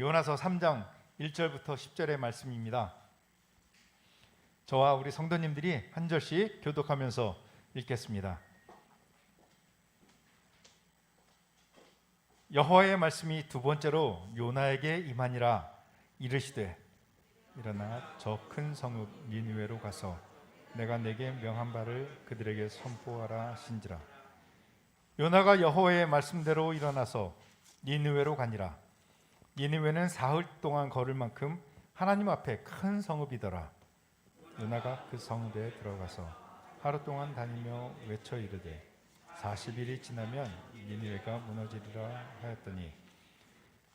요나서 3장 1절부터 10절의 말씀입니다. 저와 우리 성도님들이 한 절씩 교독하면서 읽겠습니다. 여호와의 말씀이 두 번째로 요나에게 임하니라. 이르시되 일어나 저 큰 성읍 니느웨로 가서 내가 내게 명한 바를 그들에게 선포하라 하신지라. 요나가 여호와의 말씀대로 일어나서 니느웨로 가니라. 니느웨는 사흘 동안 걸을 만큼 하나님 앞에 큰 성읍이더라. 요나가 그 성읍에 들어가서 하루 동안 다니며 외쳐 이르되 40일이 지나면 니느웨가 무너지리라 하였더니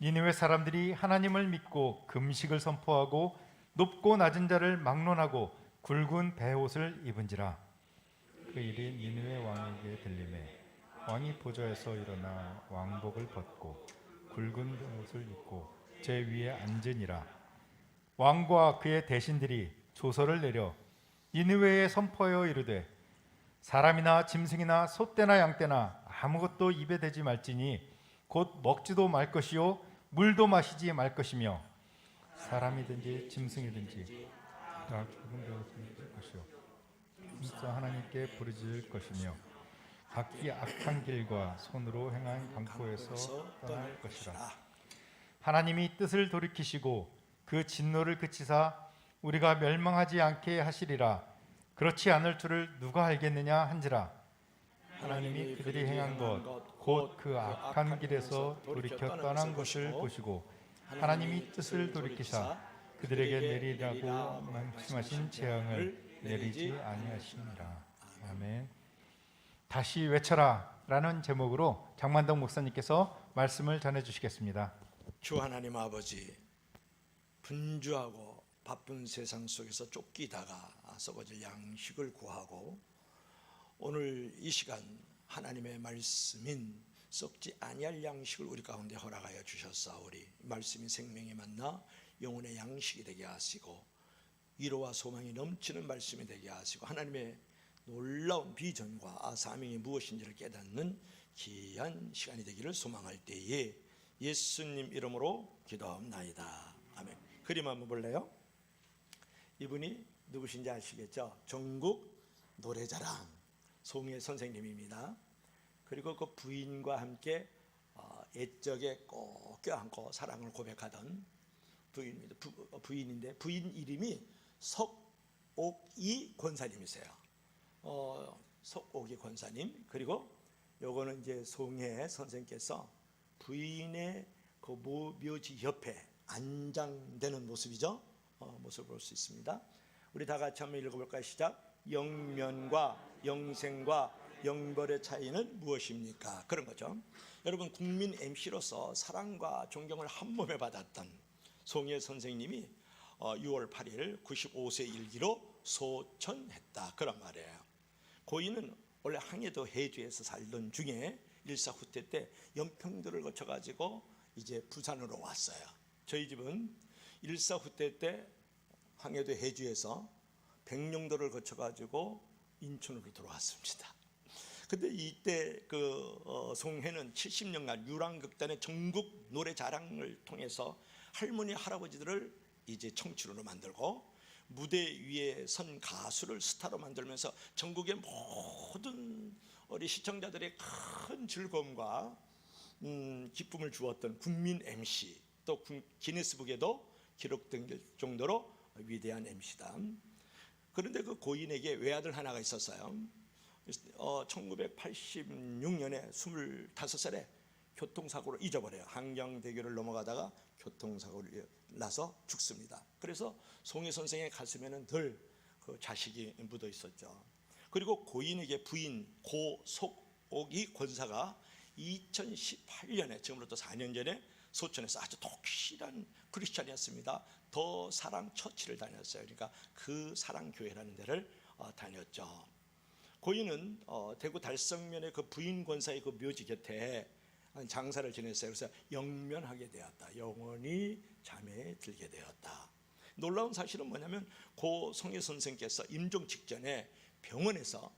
니느웨 사람들이 하나님을 믿고 금식을 선포하고 높고 낮은 자를 막론하고 굵은 베옷을 입은지라. 그 일이 니느웨 왕에게 들리매 왕이 보좌에서 일어나 왕복을 벗고 굵은 베옷을 입고 제 위에 앉으니라. 왕과 그의 대신들이 조서를 내려 니느웨에 선포하여 이르되 사람이나 짐승이나 소떼나 양떼나 아무것도 입에 대지 말지니 곧 먹지도 말 것이요 물도 마시지 말 것이며 사람이든지 짐승이든지 다 굵은 베옷을 입을 것이요 진짜 하나님께 부르짖을 것이며 각기 악한 길과 손으로 행한 강포에서 떠날 것이라. 하나님이 뜻을 돌이키시고 그 진노를 그치사 우리가 멸망하지 않게 하시리라. 그렇지 않을 줄을 누가 알겠느냐 한지라. 하나님이 그들이 행한 것 곧 그 악한 길에서 돌이켜 떠난 것을 보시고 하나님이 뜻을 돌이키사 그들에게 내리라고 말씀하신 재앙을 내리지 아니하시니라. 아멘. 다시 외쳐라 라는 제목으로 장만덕 목사님께서 말씀을 전해주시겠습니다. 주 하나님 아버지, 분주하고 바쁜 세상 속에서 쫓기다가 썩어질 양식을 구하고 오늘 이 시간 하나님의 말씀인 썩지 아니할 양식을 우리 가운데 허락하여 주셨사오니 말씀이 생명이 만나 영혼의 양식이 되게 하시고 위로와 소망이 넘치는 말씀이 되게 하시고 하나님의 놀라운 비전과 사명이 무엇인지를 깨닫는 귀한 시간이 되기를 소망할 때에 예수님 이름으로 기도합나이다. 아멘. 그림 한번 볼래요? 이분이 누구신지 아시겠죠? 전국 노래자랑 송혜 선생님입니다. 그리고 그 부인과 함께 애적에 꼭 껴안고 사랑을 고백하던 부인입니다. 부인인데 부인 이름이 석옥이 권사님이세요. 석옥이 권사님. 그리고 요거는 이제 송혜 선생께서 부인의 그 묘지 옆에 안장되는 모습이죠. 모습을 볼 수 있습니다. 우리 다 같이 한번 읽어볼까요? 시작. 영면과 영생과 영벌의 차이는 무엇입니까? 그런 거죠. 여러분, 국민 MC로서 사랑과 존경을 한 몸에 받았던 송혜 선생님이 6월 8일 95세 일기로 소천했다. 그런 말이에요. 고인은 원래 항해도 해주에서 살던 중에 일사후퇴 때 연평도를 거쳐가지고 이제 부산으로 왔어요. 저희 집은 일사후퇴 때 항해도 해주에서 백령도를 거쳐가지고 인천으로 들어왔습니다. 근데 이때 송혜는 70년간 유랑극단의 전국 노래 자랑을 통해서 할머니 할아버지들을 이제 청춘으로 만들고 무대 위에 선 가수를 스타로 만들면서 전국의 모든 우리 시청자들의 큰 즐거움과 기쁨을 주었던 국민 MC, 또 기네스북에도 기록된 정도로 위대한 MC다. 그런데 그 고인에게 외아들 하나가 있었어요. 1986년에 25살에 교통사고로 잊어버려요. 한강대교를 넘어가다가 교통사고를 나서 죽습니다. 그래서 송혜 선생의 가슴에는 늘 그 자식이 묻어 있었죠. 그리고 고인에게 부인 고속옥이 권사가 2018년에 지금으로부터 4년 전에 소천에서 아주 독실한 크리스찬이었습니다. 더 사랑 처치를 다녔어요. 그러니까 그 사랑교회라는 데를 다녔죠. 고인은 대구 달성면의 그 부인 권사의 그 묘지 곁에 장사를 지냈어요. 그래서 영면하게 되었다. 영원히 잠에 들게 되었다. 놀라운 사실은 뭐냐면 고 송혜 선생께서 임종 직전에 병원에서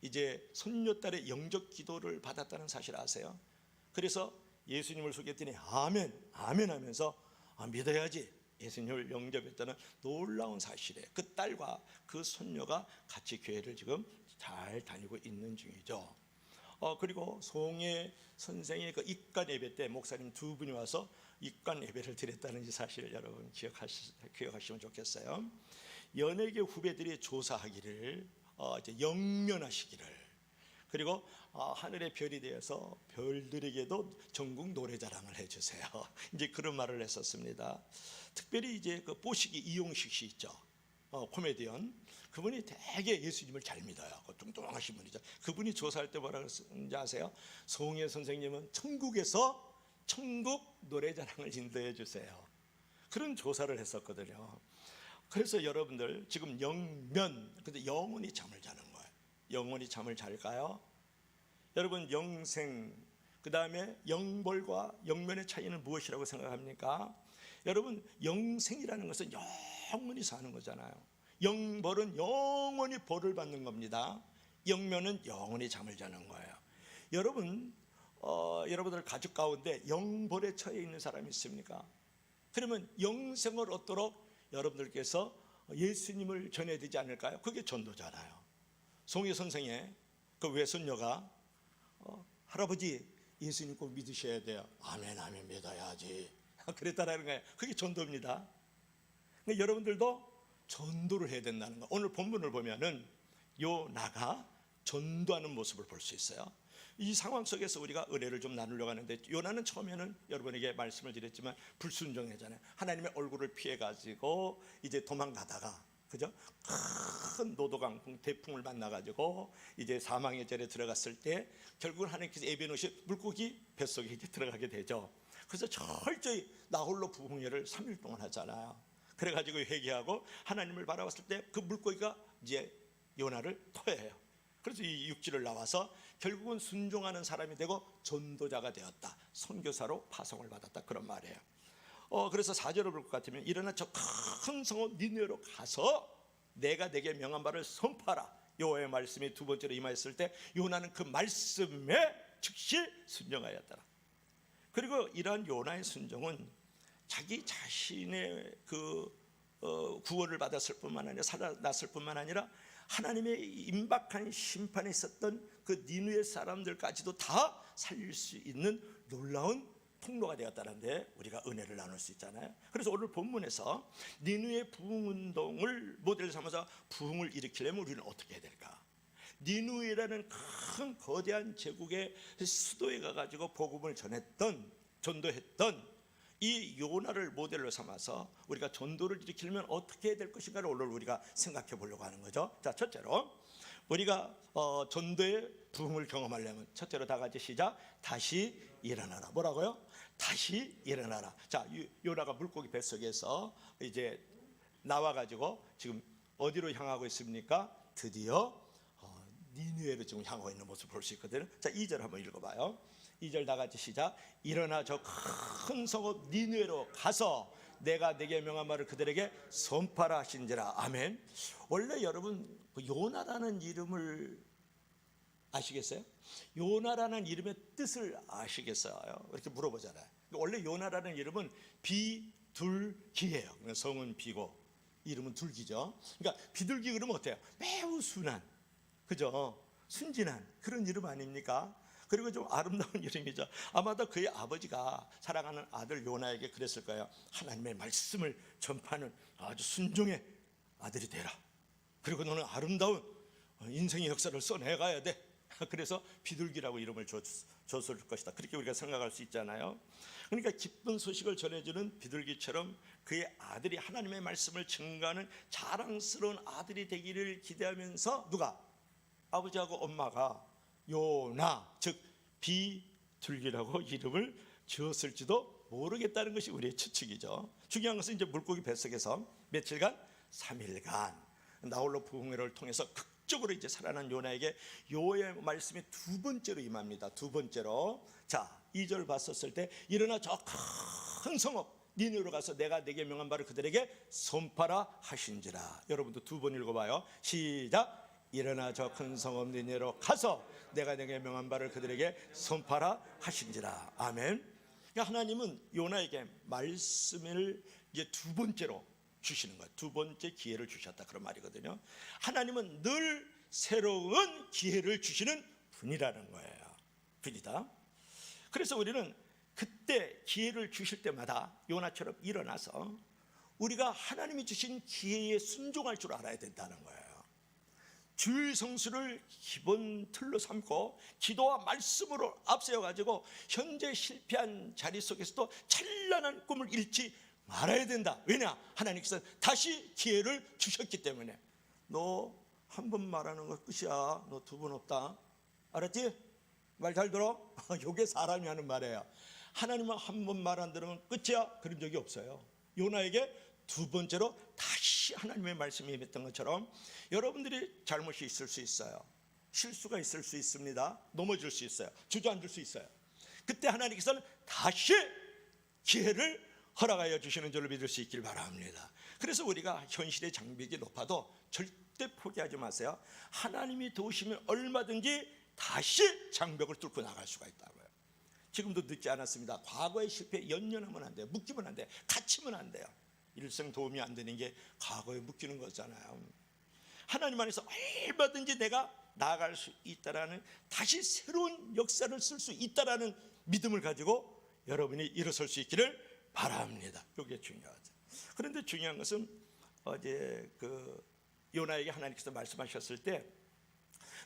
이제 손녀딸의 영적 기도를 받았다는 사실 아세요? 그래서 예수님을 소개했더니 아멘 아멘 하면서 믿어야지 예수님을 영접했다는 놀라운 사실에 그 딸과 그 손녀가 같이 교회를 지금 잘 다니고 있는 중이죠. 그리고 송혜 선생의 그 입관 예배 때 목사님 두 분이 와서 입관 예배를 드렸다는 이 사실을 여러분 기억하시면 좋겠어요. 연예계 후배들이 조사하기를 이제 영면하시기를, 그리고 하늘의 별이 되어서 별들에게도 전국 노래자랑을 해주세요. 이제 그런 말을 했었습니다. 특별히 이제 그 뽀시기 이용식 씨 있죠, 코미디언. 그분이 되게 예수님을 잘 믿어요. 뚱뚱하신 분이죠. 그분이 조사할 때 뭐라 그랬는지 아세요? 송혜 선생님은 천국에서 천국 노래자랑을 인도해 주세요. 그런 조사를 했었거든요. 그래서 여러분들 지금 영면, 근데 영원히 잠을 자는 거예요. 영원히 잠을 잘까요? 여러분 영생, 그 다음에 영벌과 영면의 차이는 무엇이라고 생각합니까? 여러분 영생이라는 것은 영원히 사는 거잖아요. 영벌은 영원히 벌을 받는 겁니다. 영면은 영원히 잠을 자는 거예요. 여러분 여러분들 가족 가운데 영벌에 처해 있는 사람이 있습니까? 그러면 영생을 얻도록 여러분들께서 예수님을 전해야 되지 않을까요? 그게 전도잖아요. 송혜 선생의 그 외손녀가 할아버지 예수님 꼭 믿으셔야 돼요. 아멘 아멘 믿어야지 그랬다라는 거예요. 그게 전도입니다. 그러니까 여러분들도 전도를 해야 된다는 거. 오늘 본문을 보면은 요나가 전도하는 모습을 볼 수 있어요. 이 상황 속에서 우리가 은혜를 좀 나누려고 하는데, 요나는 처음에는 여러분에게 말씀을 드렸지만 불순종했잖아요. 하나님의 얼굴을 피해가지고 이제 도망가다가, 그죠? 큰 노도강풍 대풍을 만나가지고 이제 사망의 절에 들어갔을 때 결국은 하나님께서 예비해놓으신 물고기 뱃속에 이제 들어가게 되죠. 그래서 철저히 나홀로 부흥회를 3일 동안 하잖아요. 그래가지고 회개하고 하나님을 바라봤을 때 그 물고기가 이제 요나를 토해요. 그래서 이 육지를 나와서 결국은 순종하는 사람이 되고 전도자가 되었다, 선교사로 파송을 받았다, 그런 말이에요. 그래서 4절을 볼 것 같으면 일어나 저 큰 성읍 니느웨로 가서 내가 내게 명한 바를 선포하라. 여호와의 말씀이 두 번째로 임하였을 때 요나는 그 말씀에 즉시 순종하였더라. 그리고 이러한 요나의 순종은 자기 자신의 그 구원을 받았을 뿐만 아니라 살아났을 뿐만 아니라 하나님의 임박한 심판에 있었던 그 니느웨 사람들까지도 다 살릴 수 있는 놀라운 통로가 되었다는데 우리가 은혜를 나눌 수 있잖아요. 그래서 오늘 본문에서 니느웨 부흥운동을 모델로 삼아서 부흥을 일으키려면 우리는 어떻게 해야 될까? 니느웨라는 큰 거대한 제국의 수도에 가가지고 복음을 전도했던 이 요나를 모델로 삼아서 우리가 전도를 일으키려면 어떻게 해야 될 것인가를 오늘 우리가 생각해 보려고 하는 거죠. 자, 첫째로 우리가 전도의 부흥을 경험하려면 첫째로 다 같이 시작. 다시 일어나라. 뭐라고요? 다시 일어나라. 자, 요나가 물고기 뱃속에서 이제 나와가지고 지금 어디로 향하고 있습니까? 드디어 니느웨로 지금 향하고 있는 모습을 볼 수 있거든요. 자, 2절 한번 읽어봐요. 2절 다 같이 시작. 일어나 저 큰 성읍 니느웨로 가서 내가 내게 명한 말을 그들에게 선포하라 하신지라. 아멘. 원래 여러분 요나라는 이름을 아시겠어요? 요나라는 이름의 뜻을 아시겠어요? 이렇게 물어보잖아요. 원래 요나라는 이름은 비둘기예요. 성은 비고 이름은 둘기죠. 그러니까 비둘기 그러면 어때요? 매우 순한, 그죠? 순진한 그런 이름 아닙니까? 그리고 좀 아름다운 이름이죠. 아마도 그의 아버지가 사랑하는 아들 요나에게 그랬을 거예요. 하나님의 말씀을 전파하는 아주 순종의 아들이 되라. 그리고 너는 아름다운 인생의 역사를 써내가야 돼. 그래서 비둘기라고 이름을 줬을 것이다. 그렇게 우리가 생각할 수 있잖아요. 그러니까 기쁜 소식을 전해주는 비둘기처럼 그의 아들이 하나님의 말씀을 증거하는 자랑스러운 아들이 되기를 기대하면서 누가? 아버지하고 엄마가 요나, 즉 비둘기라고 이름을 지었을지도 모르겠다는 것이 우리의 추측이죠. 중요한 것은 이제 물고기 뱃속에서 며칠간 3일간 나홀로 부흥회를 통해서 극적으로 이제 살아난 요나에게 여호와의 말씀이 두 번째로 임합니다. 두 번째로. 자, 2절 봤었을 때 일어나 저 큰 성읍 니느웨로 가서 내가 내게 명한 바를 그들에게 선포하라 하신지라. 여러분도 두 번 읽어봐요. 시작. 일어나 저 큰 성읍 니느웨로 가서 내가 내게 명한 바를 그들에게 선포하라 하신지라. 아멘. 그러니까 하나님은 요나에게 말씀을 이제 두 번째로 주시는 거예요. 두 번째 기회를 주셨다 그런 말이거든요. 하나님은 늘 새로운 기회를 주시는 분이라는 거예요. 분이다. 그래서 우리는 그때 기회를 주실 때마다 요나처럼 일어나서 우리가 하나님이 주신 기회에 순종할 줄 알아야 된다는 거예요. 주의 성수를 기본 틀로 삼고 기도와 말씀으로 앞세워 가지고 현재 실패한 자리 속에서도 찬란한 꿈을 잃지 말아야 된다. 왜냐? 하나님께서 다시 기회를 주셨기 때문에. 너 한 번 말하는 거 끝이야. 너 두 번 없다. 알았지? 말 잘 들어? 이게 사람이 하는 말이에요. 하나님은 한 번 말 안 들으면 끝이야. 그런 적이 없어요. 요나에게 두 번째로 다시 하나님의 말씀이 임했던 것처럼 여러분들이 잘못이 있을 수 있어요. 실수가 있을 수 있습니다. 넘어질 수 있어요. 주저앉을 수 있어요. 그때 하나님께서는 다시 기회를 허락하여 주시는 줄로 믿을 수 있길 바랍니다. 그래서 우리가 현실의 장벽이 높아도 절대 포기하지 마세요. 하나님이 도우시면 얼마든지 다시 장벽을 뚫고 나갈 수가 있다고요. 지금도 늦지 않았습니다. 과거의 실패에 연연하면 안 돼요. 묶이면 안 돼요. 갇히면 안 돼요. 일생 도움이 안 되는 게 과거에 묶이는 거잖아요. 하나님 안에서 얼마든지 내가 나아갈 수 있다라는, 다시 새로운 역사를 쓸 수 있다라는 믿음을 가지고 여러분이 일어설 수 있기를 바랍니다. 이게 중요하죠. 그런데 중요한 것은 어제 요나에게 하나님께서 말씀하셨을 때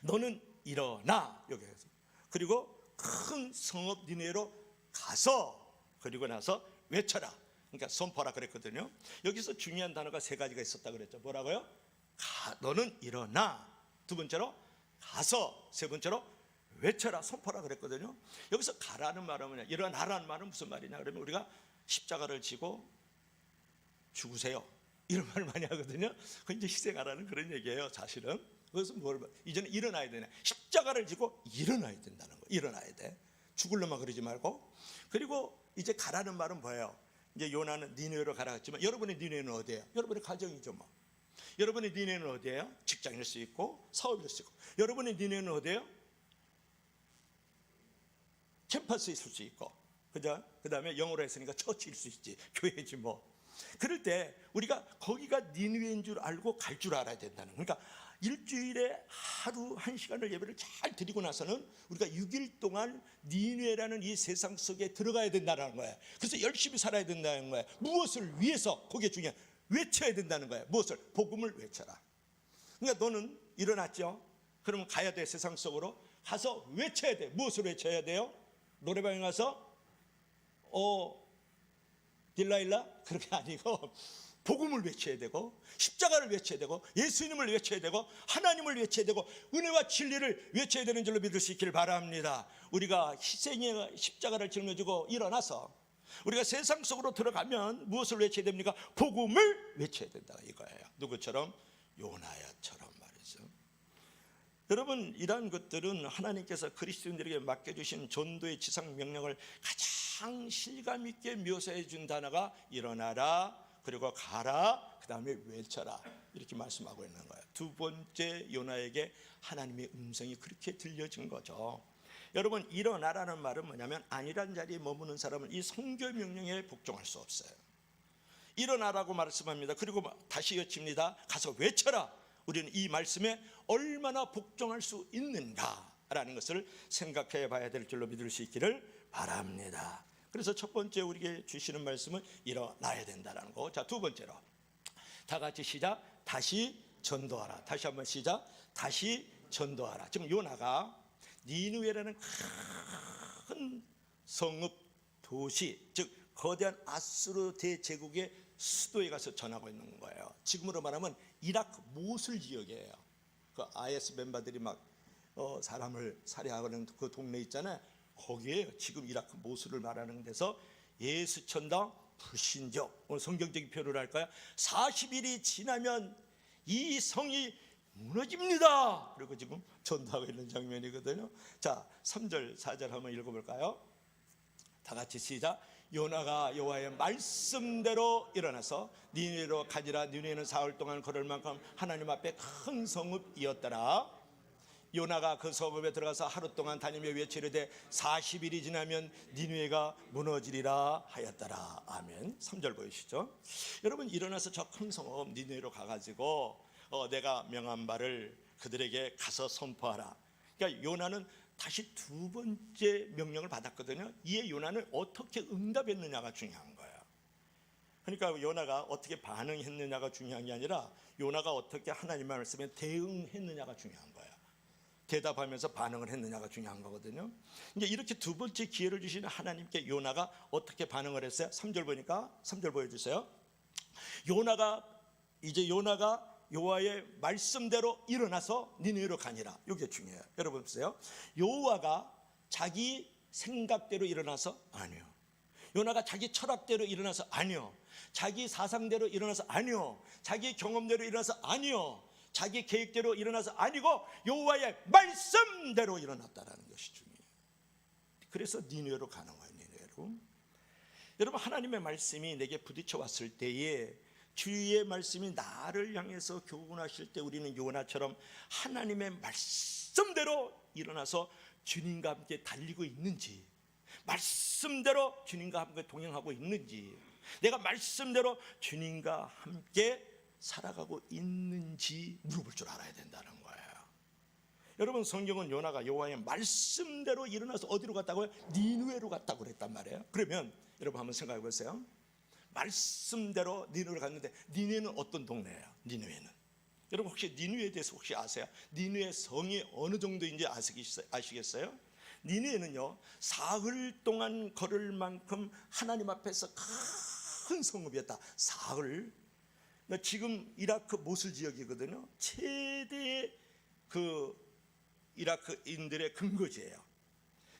너는 일어나, 여기에서, 그리고 큰 성읍 니네로 가서, 그리고 나서 외쳐라, 그러니까 선포하라 그랬거든요. 여기서 중요한 단어가 세 가지가 있었다 그랬죠. 뭐라고요? 너는 일어나, 두 번째로 가서, 세 번째로 외쳐라, 선포하라 그랬거든요. 여기서 가라는 말은 뭐냐, 일어나라는 말은 무슨 말이냐 그러면 우리가 십자가를 지고 죽으세요, 이런 말을 많이 하거든요. 그건 이제 희생하라는 그런 얘기예요, 사실은. 그래서 이제는 일어나야 되네. 십자가를 지고 일어나야 된다는 거예요. 일어나야 돼. 죽을려만 그러지 말고. 그리고 이제 가라는 말은 뭐예요? 이제 요나는 니느웨로 가라 했지만 여러분의 니느웨는 어디예요? 여러분의 가정이죠 뭐. 여러분의 니느웨는 어디예요? 직장일 수 있고 사업일 수 있고. 여러분의 니느웨는 어디예요? 캠퍼스에 있을 수 있고, 그죠? 그 다음에 영어로 했으니까 처치일 수 있지, 교회지 뭐. 그럴 때 우리가 거기가 니느웨인 줄 알고 갈 줄 알아야 된다는, 그러니까 일주일에 하루 1시간을 예배를 잘 드리고 나서는 우리가 6일 동안 니느웨라는 이 세상 속에 들어가야 된다는 거예요. 그래서 열심히 살아야 된다는 거예요. 무엇을 위해서? 그게 중요해. 외쳐야 된다는 거예요. 무엇을? 복음을 외쳐라. 그러니까 너는 일어났죠? 그러면 가야 돼. 세상 속으로 가서 외쳐야 돼. 무엇을 외쳐야 돼요? 노래방에 가서 딜라일라? 그렇게 아니고 복음을 외쳐야 되고, 십자가를 외쳐야 되고, 예수님을 외쳐야 되고, 하나님을 외쳐야 되고, 은혜와 진리를 외쳐야 되는 줄로 믿을 수 있기를 바랍니다. 우리가 희생의 십자가를 짊어지고 일어나서 우리가 세상 속으로 들어가면 무엇을 외쳐야 됩니까? 복음을 외쳐야 된다 이거예요. 누구처럼? 요나야처럼 말이죠. 여러분, 이러한 것들은 하나님께서 그리스도인들에게 맡겨주신 전도의 지상 명령을 가장 실감 있게 묘사해 준 단어가 일어나라, 그리고 가라, 그 다음에 외쳐라, 이렇게 말씀하고 있는 거예요. 두 번째 요나에게 하나님의 음성이 그렇게 들려진 거죠. 여러분, 일어나라는 말은 뭐냐면 안일한 자리에 머무는 사람은 이 성교 명령에 복종할 수 없어요. 일어나라고 말씀합니다. 그리고 다시 외칩니다. 가서 외쳐라. 우리는 이 말씀에 얼마나 복종할 수 있는가라는 것을 생각해 봐야 될 줄로 믿을 수 있기를 바랍니다. 그래서 첫 번째 우리에게 주시는 말씀은 일어나야 된다는 거. 자, 두 번째로 다 같이 시작. 다시 전도하라. 다시 한번 시작. 다시 전도하라. 지금 요나가 니느웨라는 큰 성읍 도시, 즉 거대한 아수르 대제국의 수도에 가서 전하고 있는 거예요. 지금으로 말하면 이라크 모술 지역이에요. 그 IS 멤버들이 막 사람을 살해하는 그 동네 있잖아요. 거기에 지금 이라크 모술을 말하는 데서 예수천당 불신적, 오늘 성경적인 표현을 할까요? 40일이 지나면 이 성이 무너집니다. 그리고 지금 전도하고 있는 장면이거든요. 자, 3절 4절 한번 읽어볼까요? 다 같이 시작. 요나가 여호와의 말씀대로 일어나서 니느웨로 가지라. 니느웨는 사흘 동안 걸을 만큼 하나님 앞에 큰 성읍이었더라. 요나가 그 성읍에 들어가서 하루 동안 다니며 외치르되 40일이 지나면 니느웨가 무너지리라 하였더라. 아멘. 3절 보이시죠? 여러분, 일어나서 저 큰 성읍 니느웨로 가가지고 내가 명한 바를 그들에게 가서 선포하라. 그러니까 요나는 다시 두 번째 명령을 받았거든요. 이에 요나는 어떻게 응답했느냐가 중요한 거예요. 그러니까 요나가 어떻게 반응했느냐가 중요한 게 아니라 요나가 어떻게 하나님의 말씀에 대응했느냐가 중요한 거예요. 대답하면서 반응을 했느냐가 중요한 거거든요. 이제 이렇게 두 번째 기회를 주시는 하나님께 요나가 어떻게 반응을 했어요? 3절 보니까 3절 보여주세요. 요나가 여호와의 말씀대로 일어나서 니느웨로 가니라. 이게 중요해요. 여러분 보세요. 여호와가 자기 생각대로 일어나서 아니요. 요나가 자기 철학대로 일어나서 아니요. 자기 사상대로 일어나서 아니요. 자기 경험대로 일어나서 아니요. 자기 계획대로 일어나서 아니고 여호와의 말씀대로 일어났다라는 것이 중요해요. 그래서 니느웨로 가는 거예요. 니느웨로. 여러분, 하나님의 말씀이 내게 부딪혀 왔을 때에 주의 말씀이 나를 향해서 교훈하실 때 우리는 요나처럼 하나님의 말씀대로 일어나서 주님과 함께 달리고 있는지, 말씀대로 주님과 함께 동행하고 있는지, 내가 말씀대로 주님과 함께 살아가고 있는지 물어볼 줄 알아야 된다는 거예요. 여러분, 성경은 요나가 여호와의 말씀대로 일어나서 어디로 갔다고요? 니느웨로 갔다고 그랬단 말이에요. 그러면 여러분 한번 생각해 보세요. 말씀대로 니느웨로 갔는데 니느웨는 어떤 동네예요? 니느웨는 여러분 혹시 니느웨에 대해서 혹시 아세요? 니느웨 성이 어느 정도인지 아시겠어요? 니느웨는요, 사흘 동안 걸을 만큼 하나님 앞에서 큰 성읍이었다. 사흘. 지금 이라크 모술 지역이거든요. 최대의 그 이라크인들의 근거지예요.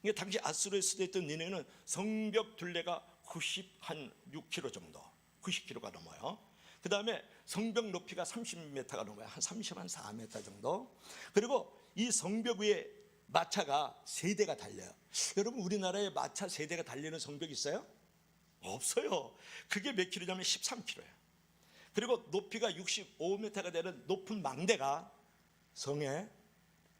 그러니까 당시 아수르에 수도했던 니느웨는 성벽 둘레가 96km 정도, 90km가 넘어요. 그 다음에 성벽 높이가 30m가 넘어요. 한 34m 정도. 그리고 이 성벽 위에 마차가 3대가 달려요. 여러분, 우리나라에 마차 3대가 달리는 성벽이 있어요? 없어요. 그게 몇 킬로냐면 13km예요. 그리고 높이가 65m가 되는 높은 망대가 성에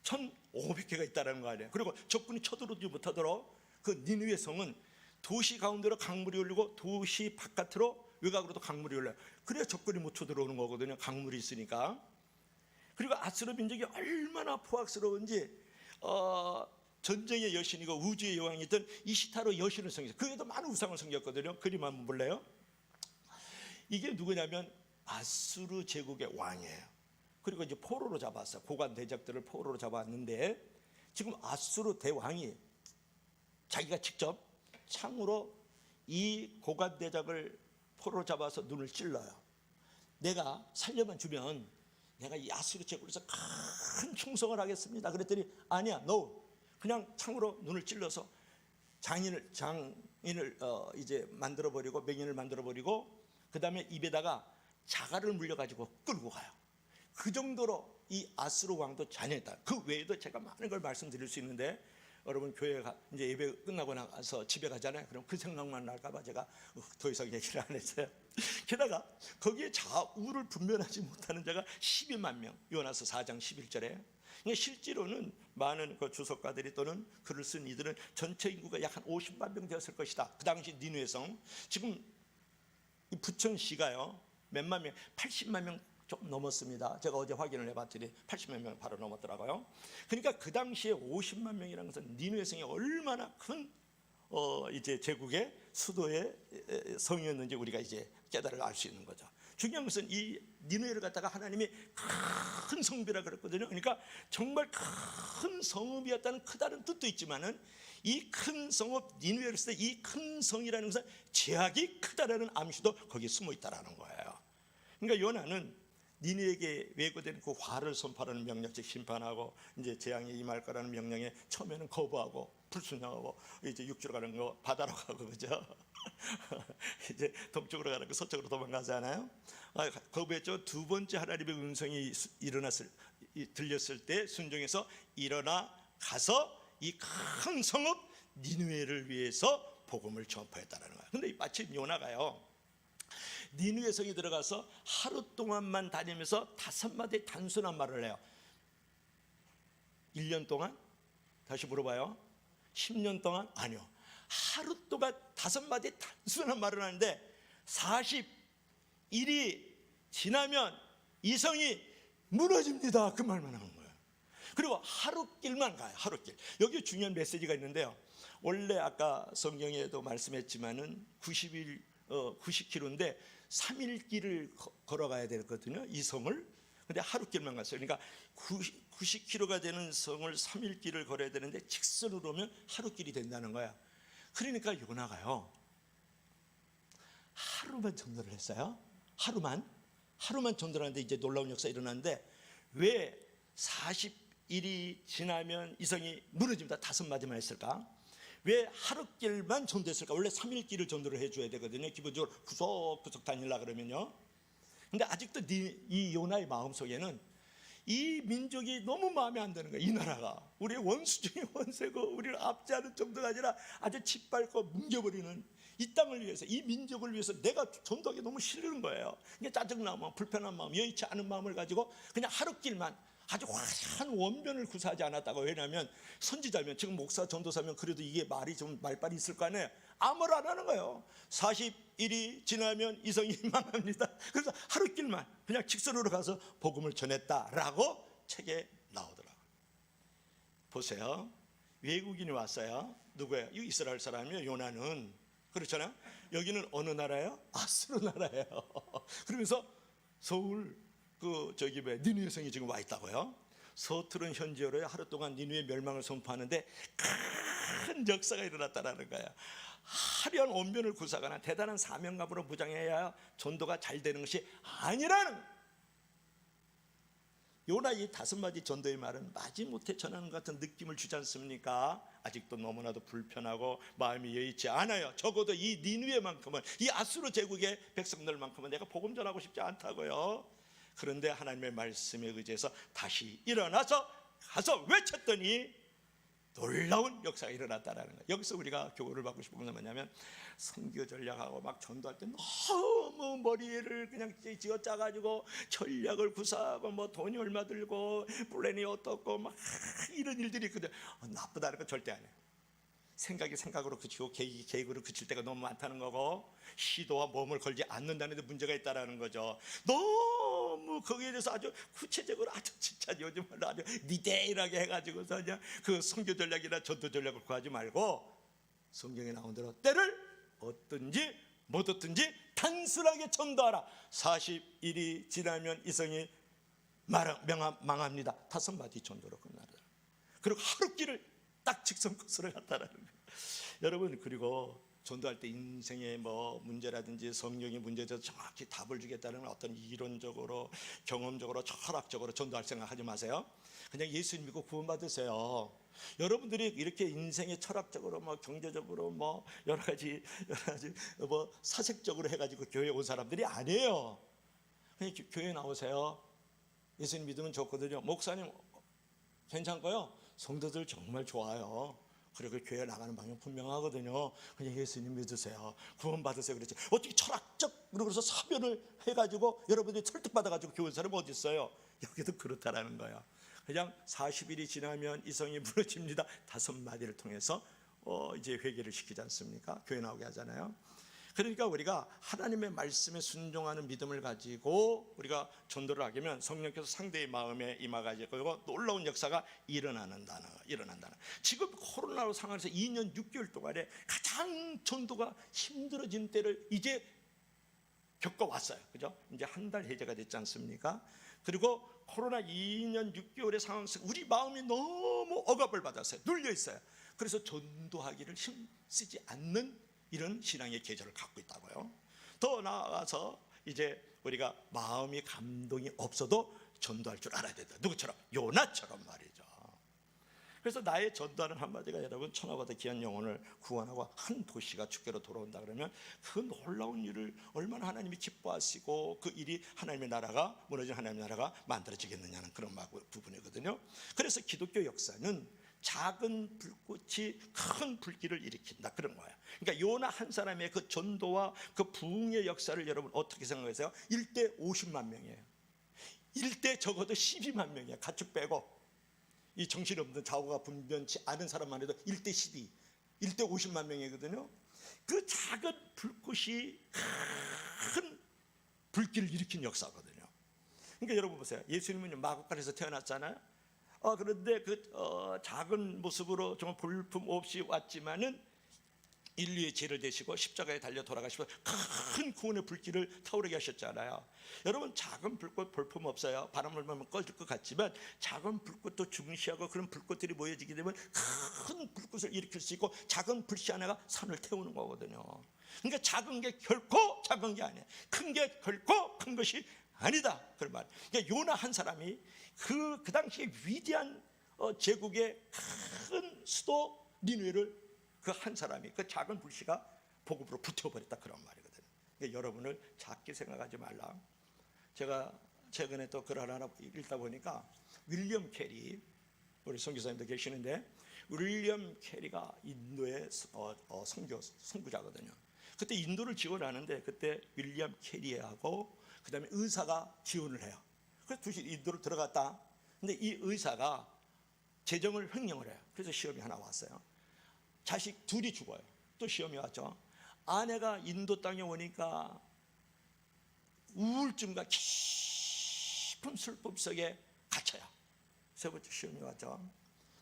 1,500개가 있다는 거 아니에요. 그리고 적군이 쳐들어오지 못하도록 그 니느웨 성은 도시 가운데로 강물이 흘리고 도시 바깥으로 외곽으로도 강물이 흘러요. 그래야 적군이 못 쳐들어오는 거거든요. 강물이 있으니까. 그리고 아수르 민족이 얼마나 포악스러운지 전쟁의 여신이고 우주의 여왕이던 이시타로 여신을 섬겼어요. 그에도 많은 우상을 섬겼거든요. 그림 한번 볼래요? 이게 누구냐면 아수르 제국의 왕이에요. 그리고 이제 포로로 잡았어요. 고관 대적들을 포로로 잡았는데 지금 아수르 대왕이 자기가 직접 창으로 이 고관 대적을 포로로 잡아서 눈을 찔러요. 내가 살려만 주면 내가 이 아수르 제국에서 큰 충성을 하겠습니다. 그랬더니 아니야, no. 그냥 창으로 눈을 찔러서 장인을 이제 만들어 버리고 맹인을 만들어 버리고 그 다음에 입에다가 자갈을 물려가지고 끌고 가요. 그 정도로 이 아수르 왕도 잔인했다. 그 외에도 제가 많은 걸 말씀드릴 수 있는데 여러분, 교회가 이제 예배 끝나고 나서 집에 가잖아요. 그럼 그 생각만 날까봐 제가 더 이상 얘기를 안 했어요. 게다가 거기에 좌우를 분별하지 못하는 자가 12만 명. 요나서 4장 11절에. 실제로는 많은 그 주석가들이 또는 글을 쓴 이들은 전체 인구가 약 한 50만 명 되었을 것이다. 그 당시 니느웨 성, 지금 이 부천시가요 몇만 명, 80만 명 좀 넘었습니다. 제가 어제 확인을 해봤더니 80만 명 바로 넘었더라고요. 그러니까 그 당시에 50만 명이라는 것은 니느웨 성이 얼마나 큰 이제 제국의 수도의 성이었는지 우리가 이제 깨달을 알 수 있는 거죠. 중요한 것은 이 니느웨를 갖다가 하나님이 큰 성비라 그랬거든요. 그러니까 정말 큰 성읍이었다는 크다는 뜻도 있지만은 이 큰 성읍 니느웨를 했을 때 이 큰 성이라는 것은 제약이 크다라는 암시도 거기에 숨어 있다라는 거예요. 그러니까 요나는 니느웨에게 왜곡된 그 화를 선포하는 명령, 즉 심판하고 이제 재앙이 임할 거라는 명령에 처음에는 거부하고 불순종하고 이제 육지로 가는 거 바다로 가고 그죠? 이제 동쪽으로 가는 거 서쪽으로 도망가잖아요. 거부했죠. 두 번째 하나님의 음성이 들렸을 때 순종해서 일어나 가서 이 큰 성읍 니느웨를 위해서 복음을 전파했다는 거예요. 근데 마침 요나가요, 니느웨 성에 들어가서 하루 동안만 다니면서 5마디 단순한 말을 해요. 1년 동안? 다시 물어봐요. 10년 동안? 아니요. 하루 동안 5마디 단순한 말을 하는데 40일이 지나면 이성이 무너집니다. 그 말만 하는 거예요. 그리고 하루길만 가요. 하루길. 여기 중요한 메시지가 있는데요. 원래 아까 성경에도 말씀했지만은 90km인데 3일 길을 걸어가야 되거든요. 이 성을. 근데 하루길만 갔어요. 그러니까 90km가 되는 성을 3일 길을 걸어야 되는데 직선으로 오면 하루길이 된다는 거야. 그러니까 요나가요, 하루만 전도를 했어요. 하루만 전도를 하는데 이제 놀라운 역사가 일어났는데, 왜 40일이 지나면 이성이 무너집니다 5마디만 했을까? 왜 하루길만 전도했을까? 원래 3일길을 전도를 해줘야 되거든요. 기본적으로 구석구석 다니려 그러면요. 근데 아직도 이 요나의 마음속에는 이 민족이 너무 마음에 안 드는 거예요. 이 나라가 우리의 원수 중에 원수고 우리를 압제하는 정도가 아니라 아주 짓밟고 뭉겨버리는 이 땅을 위해서, 이 민족을 위해서 내가 전도하기 너무 싫은 거예요. 그러니까 짜증나면, 불편한 마음, 여의치 않은 마음을 가지고 그냥 하루길만 아주 화려한 원변을 구사하지 않았다고. 왜냐하면 선지자면, 지금 목사 전도사면 그래도 이게 말이 좀 말빨이 있을 거 아니에요. 아무 말 안 하는 거예요. 40일이 지나면 이성이 망합니다. 그래서 하루길만 그냥 직선으로 가서 복음을 전했다라고 책에 나오더라고요. 보세요. 외국인이 왔어요. 누구예요? 이 이스라엘 사람이요. 요나는. 그렇잖아요. 여기는 어느 나라예요? 아수르 나라예요. 그러면서 서울 니느웨 성이 지금 와 있다고요. 서투른 현지어로 하루 동안 니느웨 멸망을 선포하는데 큰 역사가 일어났다라는 거예요. 화려한 언변을 구사하거나 대단한 사명감으로 무장해야 전도가 잘 되는 것이 아니라는, 요나 이 5마디 전도의 말은 마지못해 전하는 것 같은 느낌을 주지 않습니까? 아직도 너무나도 불편하고 마음이 여의치 않아요. 적어도 이 니느웨만큼은, 이 아수르 제국의 백성들만큼은 내가 복음 전하고 싶지 않다고요. 그런데 하나님의 말씀에 의지해서 다시 일어나서 가서 외쳤더니 놀라운 역사가 일어났다라는 거예요. 여기서 우리가 교훈을 받고 싶은 건 뭐냐면, 선교 전략하고 막 전도할 때 너무 머리를 그냥 쥐어짜가지고 전략을 구사하고 뭐 돈이 얼마 들고 플랜이 어떻고 막 이런 일들이 있거든요. 나쁘다는 건 절대 아니에요. 생각이 생각으로 그치고 계획이 계획으로 그칠 때가 너무 많다는 거고, 시도와 몸을 걸지 않는다는 데 문제가 있다는 거죠. 너무 거기에 대해서 아주 구체적으로, 아주 진짜 요즘 말로 아주 디테일하게 해가지고서 그냥 그 선교 전략이나 전도 전략을 구하지 말고, 성경에 나온 대로 때를 얻든지 못 얻든지 단순하게 전도하라. 40일이 지나면 이성이 망합니다. 5마디 전도로 끝나더라. 그리고 하루길을 딱 직선 코스를 갔다라는 거예요. 여러분, 그리고 전도할 때 인생의 뭐 문제라든지 성경의 문제에 대해서 정확히 답을 주겠다는 어떤 이론적으로, 경험적으로, 철학적으로 전도할 생각하지 마세요. 그냥 예수 믿고 구원받으세요. 여러분들이 이렇게 인생의 철학적으로, 뭐 경제적으로, 뭐 여러 가지 뭐 사색적으로 해가지고 교회 온 사람들이 아니에요. 그냥 교회 나오세요. 예수님 믿으면 좋거든요. 목사님 괜찮고요. 성도들 정말 좋아요. 그리고 교회 나가는 방향 분명하거든요. 그냥 예수님 믿으세요. 구원 받으세요. 그렇지. 어떻게 철학적으로 그래서 사변을 해가지고 여러분들이 설득받아가지고 교회 사람 어디 있어요? 여기도 그렇다라는 거예요. 그냥 40일이 지나면 이성이 무너집니다. 5마디를 통해서 이제 회개를 시키지 않습니까? 교회 나오게 하잖아요. 그러니까 우리가 하나님의 말씀에 순종하는 믿음을 가지고 우리가 전도를 하게 되면 성령께서 상대의 마음에 임하가지고 놀라운 역사가 일어난다는. 지금 코로나로 상황에서 2년 6개월 동안에 가장 전도가 힘들어진 때를 이제 겪어왔어요. 그죠? 이제 한 달 해제가 됐지 않습니까? 그리고 코로나 2년 6개월의 상황에서 우리 마음이 너무 억압을 받았어요. 눌려 있어요. 그래서 전도하기를 힘쓰지 않는 이런 신앙의 계절을 갖고 있다고요. 더 나아가서 이제 우리가 마음이 감동이 없어도 전도할 줄 알아야 된다. 누구처럼? 요나처럼 말이죠. 그래서 나의 전도하는 한마디가 여러분 천하보다 귀한 영혼을 구원하고 한 도시가 주께로 돌아온다 그러면 그 놀라운 일을 얼마나 하나님이 기뻐하시고 그 일이 하나님의 나라가 무너진 하나님의 나라가 만들어지겠느냐는 그런 부분이거든요. 그래서 기독교 역사는 작은 불꽃이 큰 불길을 일으킨다 그런 거예요. 그러니까 요나 한 사람의 그 전도와 그 부흥의 역사를 여러분 어떻게 생각하세요? 1대 50만 명이에요. 1대 적어도 12만 명이에요. 가축 빼고. 이 정신없는 좌우가 분변치 않은 사람만 해도 1대 12, 1대 50만 명이거든요. 그 작은 불꽃이 큰 불길을 일으킨 역사거든요. 그러니까 여러분 보세요. 예수님은 마구간에서 태어났잖아요. 그런데 작은 모습으로 정말 볼품 없이 왔지만은 인류의 죄를 대시고 십자가에 달려 돌아가시고 큰 구원의 불길을 타오르게 하셨잖아요. 여러분, 작은 불꽃 볼품 없어요. 바람을 불면 꺼질 것 같지만 작은 불꽃도 중시하고 그런 불꽃들이 모여지게 되면 큰 불꽃을 일으킬 수 있고 작은 불씨 하나가 산을 태우는 거거든요. 그러니까 작은 게 결코 작은 게 아니에요. 큰 게 결코 큰 것이 아니다, 그런 말. 그러니까 요나 한 사람이 그 당시에 위대한 제국의 큰 수도 니느웨를 그 한 사람이 그 작은 불씨가 복음으로 붙여버렸다, 그런 말이거든요. 그러니까 여러분을 작게 생각하지 말라. 제가 최근에 또 글 하나 읽다 보니까 윌리엄 캐리, 우리 선교사님도 계시는데 윌리엄 캐리가 인도의 선구자거든요. 그때 인도를 지원하는데 그때 윌리엄 캐리하고 그 다음에 의사가 지원을 해요. 그래서 둘이 인도를 들어갔다. 근데 이 의사가 재정을 횡령을 해요. 그래서 시험이 하나 왔어요. 자식 둘이 죽어요. 또 시험이 왔죠. 아내가 인도 땅에 오니까 우울증과 깊은 슬픔 속에 갇혀요. 세 번째 시험이 왔죠.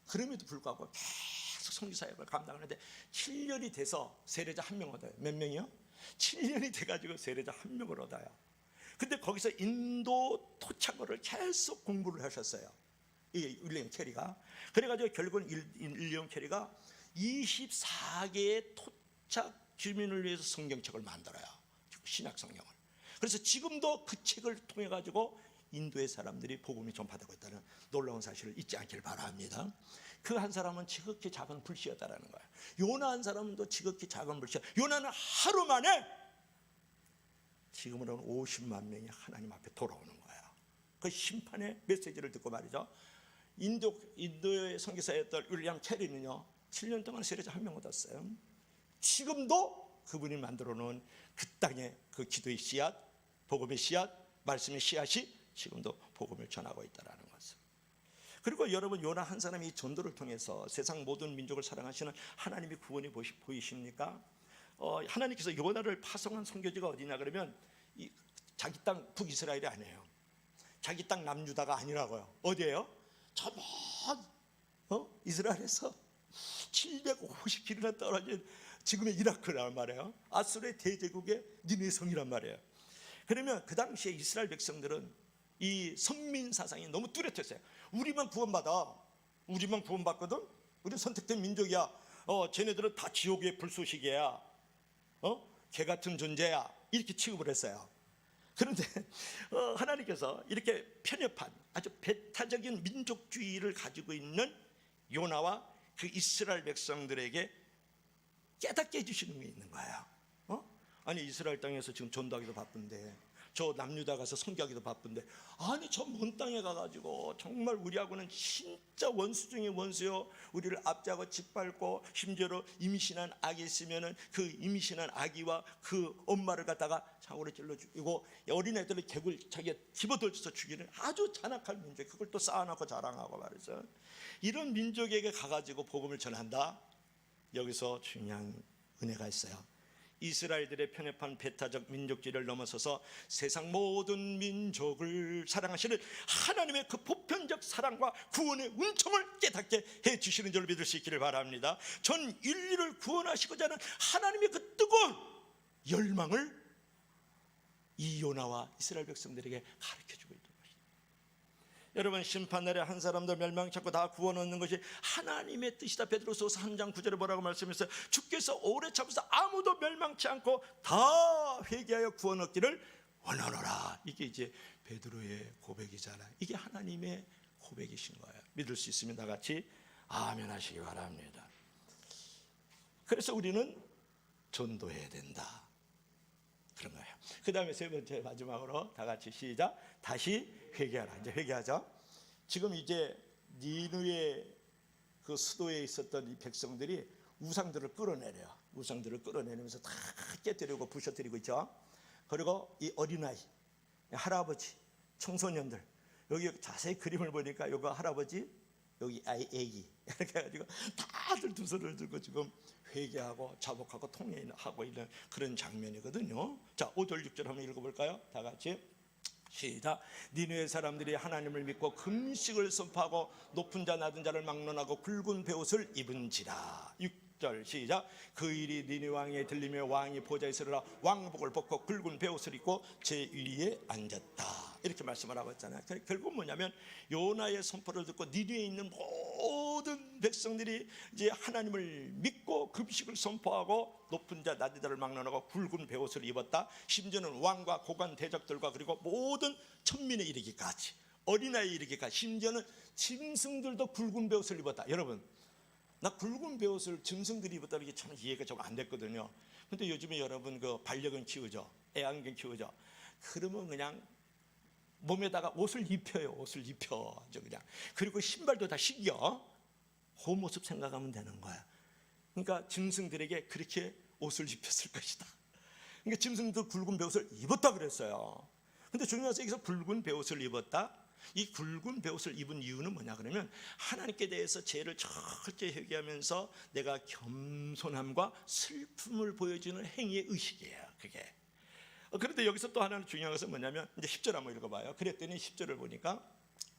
그럼에도 불구하고 계속 선교사역을 감당하는데 7년이 돼서 세례자 한 명 얻어요. 몇 명이요? 7년이 돼가지고 세례자 한 명을 얻어요. 근데 거기서 인도 토착어를 계속 공부를 하셨어요, 이 윌리엄 캐리가. 그래가지고 결국은 윌리엄 캐리가 24개의 토착 주민을 위해서 성경책을 만들어요, 신약 성경을. 그래서 지금도 그 책을 통해 가지고 인도의 사람들이 복음이 전파되고 있다는 놀라운 사실을 잊지 않길 바랍니다. 그 한 사람은 지극히 작은 불씨였다라는 거예요. 요나 한 사람은 또 지극히 작은 불씨야. 요나는 하루 만에 지금으로는 50만 명이 하나님 앞에 돌아오는 거예요. 그 심판의 메시지를 듣고 말이죠. 인도의 선교사였던 윌리엄 캐리는요, 7년 동안 세례자 한 명 얻었어요. 지금도 그분이 만들어 놓은 그 땅의 그 기도의 씨앗, 복음의 씨앗, 말씀의 씨앗이 지금도 복음을 전하고 있다는 것을. 그리고 여러분, 요나 한 사람이 이 전도를 통해서 세상 모든 민족을 사랑하시는 하나님의 구원이 보이십니까? 하나님께서 요나를 파송한 선교지가 어디냐 그러면 자기 땅 북이스라엘이 아니에요. 자기 땅 남유다가 아니라고요. 어디예요? 저 먼 이스라엘에서 750km나 떨어진 지금의 이라크란 말이에요. 아수르의 대제국의 니느웨 성이란 말이에요. 그러면 그 당시에 이스라엘 백성들은 이 선민 사상이 너무 뚜렷했어요. 우리만 구원받아, 우리만 구원받거든, 우리 선택된 민족이야, 쟤네들은 다 지옥의 불쏘시개야, 개 같은 존재야, 이렇게 취급을 했어요. 그런데 하나님께서 이렇게 편협한 아주 배타적인 민족주의를 가지고 있는 요나와 그 이스라엘 백성들에게 깨닫게 해주시는 게 있는 거예요. 아니, 이스라엘 땅에서 지금 전도하기도 바쁜데, 저 남유다 가서 선교하기도 바쁜데, 아니 저 먼 땅에 가가지고 정말 우리하고는 진짜 원수 중에 원수요, 우리를 압제하고 짓밟고 심지어로 임신한 아기 있으면은 그 임신한 아기와 그 엄마를 갖다가 창으로 찔러 죽이고 어린애들을 개굴 자기가 집어던져서 죽이는 아주 잔악한 민족, 그걸 또 쌓아놓고 자랑하고 말이죠. 이런 민족에게 가가지고 복음을 전한다. 여기서 중요한 은혜가 있어요. 이스라엘들의 편협한 배타적 민족주의를 넘어서서 세상 모든 민족을 사랑하시는 하나님의 그 보편적 사랑과 구원의 은총을 깨닫게 해주시는 줄 믿을 수 있기를 바랍니다. 전 인류를 구원하시고자 하는 하나님의 그 뜨거운 열망을 이 요나와 이스라엘 백성들에게 가르쳐주고 있는 것입니다. 여러분, 심판날에 한 사람도 멸망치 않고 다 구원 얻는 것이 하나님의 뜻이다. 베드로서서 3장 9절에 뭐라고 말씀했어요? 주께서 오래 참으셔서 아무도 멸망치 않고 다 회개하여 구원 얻기를 원하노라. 이게 이제 베드로의 고백이잖아요. 이게 하나님의 고백이신 거예요. 믿을 수 있으면 다 같이 아멘 하시기 바랍니다. 그래서 우리는 전도해야 된다, 그런 거예요. 그 다음에 세 번째, 마지막으로 다 같이 시작. 다시 회개하라. 이제 회개하죠. 지금 이제 니느웨 그 수도에 있었던 이 백성들이 우상들을 끌어내려요. 우상들을 끌어내리면서 다 깨뜨리고 부셔뜨리고 있죠. 그리고 이 어린아이, 할아버지, 청소년들, 여기 자세히 그림을 보니까 요거 할아버지, 여기 애기 이렇게 해가지고 다들 두 손을 들고 지금 회개하고 자복하고 통회하고 있는 그런 장면이거든요. 자, 5절 6절 한번 읽어볼까요? 다 같이 시작. 니느웨 사람들이 하나님을 믿고 금식을 선포하고 높은 자 낮은 자를 막론하고 굵은 베옷을 입은지라. 6절 시작. 그 일이 니느웨 왕에 들리며 왕이 보좌에 서르라 왕복을 벗고 굵은 베옷을 입고 제 위에 앉았다. 이렇게 말씀을 하고 있잖아요. 결국 뭐냐면 요나의 선포를 듣고 니느웨에 있는 모든 백성들이 이제 하나님을 믿고 금식을 선포하고 높은 자 낮은 자를 막론하고 굵은 베옷을 입었다. 심지어는 왕과 고관 대적들과 그리고 모든 천민에 이르기까지, 어린아이에 이르기까지, 심지어는 짐승들도 굵은 베옷을 입었다. 여러분, 나 굵은 베옷을 짐승들이 입었다는 게 참 이해가 좀 안 됐거든요. 근데 요즘에 여러분 그 반려견 키우죠, 애완견 키우죠. 그러면 그냥 몸에다가 옷을 입혀요. 옷을 입혀 아주 그냥. 그리고 신발도 다 신겨. 그 모습 생각하면 되는 거야. 그러니까 짐승들에게 그렇게 옷을 입혔을 것이다. 그러니까 짐승도 굵은 베옷을 입었다 그랬어요. 근데 중요한 것은 여기서 굵은 베옷을 입었다. 이 굵은 베옷을 입은 이유는 뭐냐 그러면 하나님께 대해서 죄를 철저히 회개하면서 내가 겸손함과 슬픔을 보여주는 행위의 의식이에요. 그게. 그런데 여기서 또 하나는 중요한 것은 뭐냐면 이제 10절 한번 읽어봐요. 그랬더니 10절을 보니까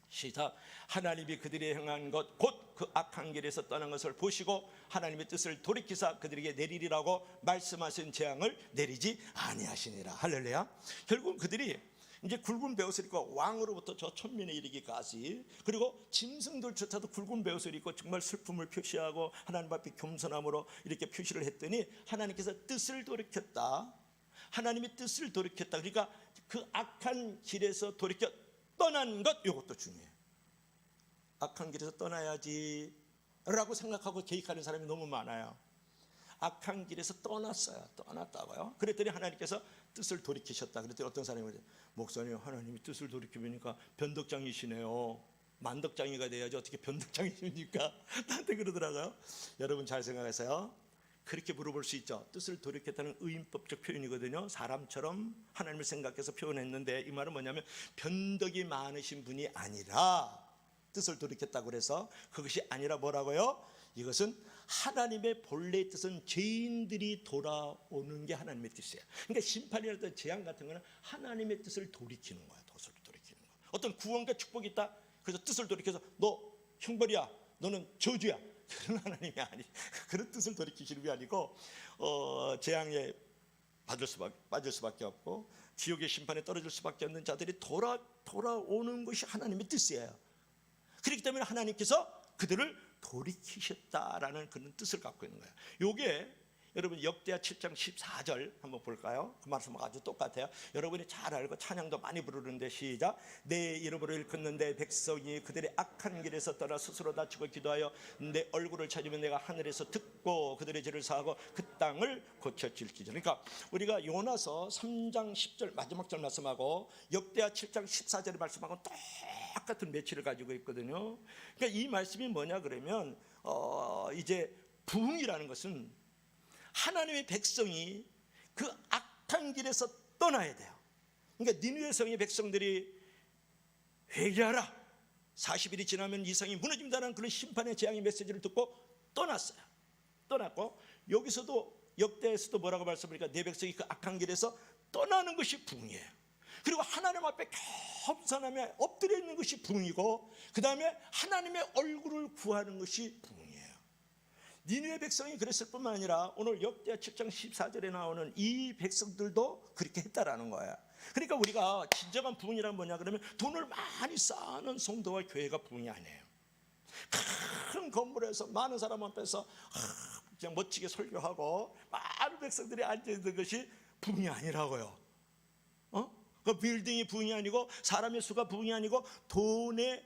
시작. 하나님이 그들이 행한 것 곧 그 악한 길에서 떠난 것을 보시고 하나님의 뜻을 돌이키사 그들에게 내리리라고 말씀하신 재앙을 내리지 아니하시니라. 할렐루야. 결국 그들이 이제 굵은 베옷을 입고 왕으로부터 저 천민에 이르기까지, 그리고 짐승들조차도 굵은 베옷을 입고 정말 슬픔을 표시하고 하나님 앞에 겸손함으로 이렇게 표시를 했더니 하나님께서 뜻을 돌이켰다. 하나님의 뜻을 돌이켰다. 그러니까 그 악한 길에서 돌이켜 떠난 것, 이것도 중요해요. 악한 길에서 떠나야지 라고 생각하고 계획하는 사람이 너무 많아요. 악한 길에서 떠났어요. 떠났다고요. 그랬더니 하나님께서 뜻을 돌이키셨다. 그랬더니 어떤 사람이 그래요. 목사님, 하나님이 뜻을 돌이키니까 변덕장이시네요. 만덕장이가 돼야지 어떻게 변덕장이십니까? 나한테 그러더라고요. 여러분 잘 생각하세요. 그렇게 물어볼 수 있죠. 뜻을 돌이켰다는 의인법적 표현이거든요. 사람처럼 하나님을 생각해서 표현했는데 이 말은 뭐냐면 변덕이 많으신 분이 아니라, 뜻을 돌이켰다고 그래서 그것이 아니라 뭐라고요? 이것은 하나님의 본래의 뜻은 죄인들이 돌아오는 게 하나님의 뜻이에요. 그러니까 심판이라든 재앙 같은 거는 하나님의 뜻을 돌이키는 거야. 뜻을 돌이키는 거. 어떤 구원과 축복이 있다. 그래서 뜻을 돌이켜서 너 형벌이야, 너는 저주야, 그런 하나님이 아니, 그런 뜻을 돌이키시는 게 아니고 재앙에 빠질 수밖에 없고 지옥의 심판에 떨어질 수밖에 없는 자들이 돌아오는 것이 하나님의 뜻이에요. 그렇기 때문에 하나님께서 그들을 돌이키셨다라는 그런 뜻을 갖고 있는 거예요. 요게 여러분 역대하 7장 14절 한번 볼까요? 그 말씀하고 아주 똑같아요. 여러분이 잘 알고 찬양도 많이 부르는데 시작. 내 이름으로 일컫는데 백성이 그들의 악한 길에서 떠나 스스로 다치고 기도하여 내 얼굴을 찾으면 내가 하늘에서 듣고 그들의 죄를 사하고 그 땅을 고쳐질지죠. 그러니까 우리가 요나서 3장 10절 마지막 절 말씀하고 역대하 7장 14절의 말씀하고 똑같은 매치를 가지고 있거든요. 그러니까 이 말씀이 뭐냐 그러면 이제 부흥이라는 것은 하나님의 백성이 그 악한 길에서 떠나야 돼요. 그러니까 니느웨 성의 백성들이 회개하라, 40일이 지나면 이 성이 무너진다는 그런 심판의 재앙의 메시지를 듣고 떠났어요. 떠났고 여기서도 역대에서도 뭐라고 말씀하니까 내 백성이 그 악한 길에서 떠나는 것이 부흥이에요. 그리고 하나님 앞에 겸손하며 엎드려 있는 것이 부흥이고, 그 다음에 하나님의 얼굴을 구하는 것이 부흥이에요. 니느웨 백성이 그랬을 뿐만 아니라 오늘 역대하 7장 14절에 나오는 이 백성들도 그렇게 했다라는 거예요. 그러니까 우리가 진정한 부흥이란 뭐냐 그러면 돈을 많이 쌓는 성도와 교회가 부흥이 아니에요. 큰 건물에서 많은 사람 앞에서 그냥 멋지게 설교하고 많은 백성들이 앉아있는 것이 부흥이 아니라고요. 그 빌딩이 부흥이 아니고 사람의 수가 부흥이 아니고 돈의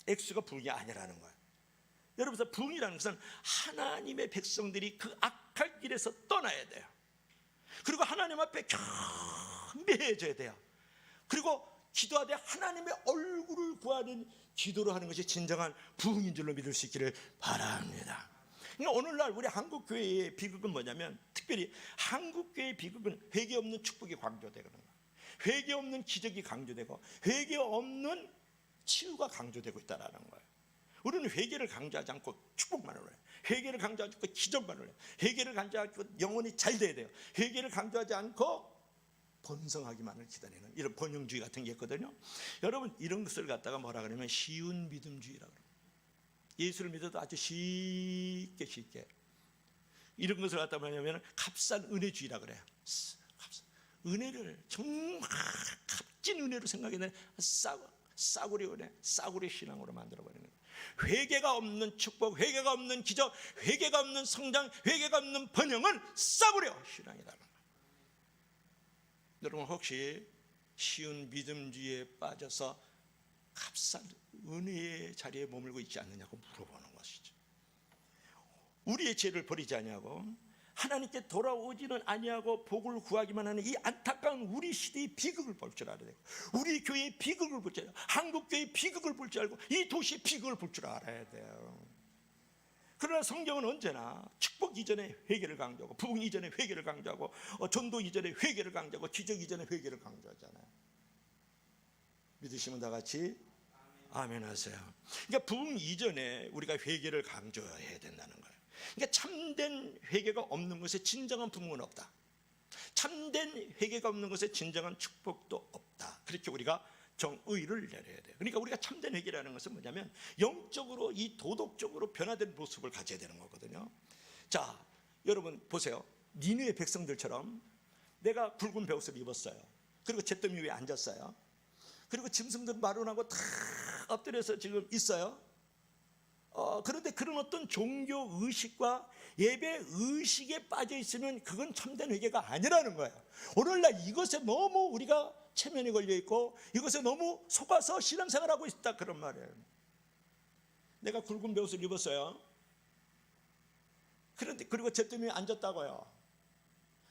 액수가 부흥이 아니라는 거예요. 여러분, 부흥이라는 것은 하나님의 백성들이 그 악할 길에서 떠나야 돼요. 그리고 하나님 앞에 경배해져야 돼요. 그리고 기도하되 하나님의 얼굴을 구하는 기도를 하는 것이 진정한 부흥인 줄로 믿을 수 있기를 바랍니다. 그러니까 오늘날 우리 한국교회의 비극은 뭐냐면, 특별히 한국교회의 비극은 회개 없는 축복이 강조되는 거예요. 회개 없는 기적이 강조되고 회개 없는 치유가 강조되고 있다는 거예요. 우리는 회개를 강조하지 않고 축복만을 해요. 회개를 강조하지 않고 기적만을 해요. 회개를 강조하지 않고 영혼이 잘 돼야 돼요. 회개를 강조하지 않고 번성하기만을 기다리는 이런 번영주의 같은 게 있거든요. 여러분 이런 것을 갖다가 뭐라 그러면 쉬운 믿음주의라고 그래요. 예수를 믿어도 아주 쉽게 이런 것을 갖다 뭐냐면 값싼 은혜주의라 그래요. 은혜를 정말 값진 은혜로 생각해내 싸구려 은혜, 싸구려 신앙으로 만들어버리는 거예요. 회개가 없는 축복, 회개가 없는 기적, 회개가 없는 성장, 회개가 없는 번영은 싸구려 신앙이라는 거예요. 여러분 혹시 쉬운 믿음주의에 빠져서 값싼 은혜의 자리에 머물고 있지 않느냐고 물어보는 것이죠. 우리의 죄를 버리지 아니하고 하나님께 돌아오지는 아니하고 복을 구하기만 하는 이 안타까운 우리 시대의 비극을 볼 줄 알아야 되고, 우리 교회의 비극을 볼 줄 알고, 한국 교회의 비극을 볼 줄 알고, 이 도시의 비극을 볼 줄 알아야 돼요. 그러나 성경은 언제나 축복 이전에 회개를 강조하고, 부흥 이전에 회개를 강조하고, 전도 이전에 회개를 강조하고, 기적 이전에 회개를 강조하잖아요. 믿으시면 다 같이 아멘 하세요. 그러니까 부흥 이전에 우리가 회개를 강조해야 된다는 거예요. 그러니까 참된 회개가 없는 것에 진정한 부흥은 없다. 참된 회개가 없는 것에 진정한 축복도 없다. 그렇게 우리가 정의를 내려야 돼요. 그러니까 우리가 참된 회개라는 것은 뭐냐면 영적으로 이 도덕적으로 변화된 모습을 가져야 되는 거거든요. 자, 여러분 보세요. 니느웨 백성들처럼 내가 굵은 베옷을 입었어요. 그리고 잿더미 위에 앉았어요. 그리고 짐승들 마련하고 다 엎드려서 지금 있어요. 그런데 그런 어떤 종교 의식과 예배 의식에 빠져 있으면 그건 참된 회개가 아니라는 거예요. 오늘날 이것에 너무 우리가 체면이 걸려 있고 이것에 너무 속아서 신앙생활하고 있다 그런 말이에요. 내가 굵은 베옷을 입었어요. 그런데 그리고 잿더미에 앉았다고요.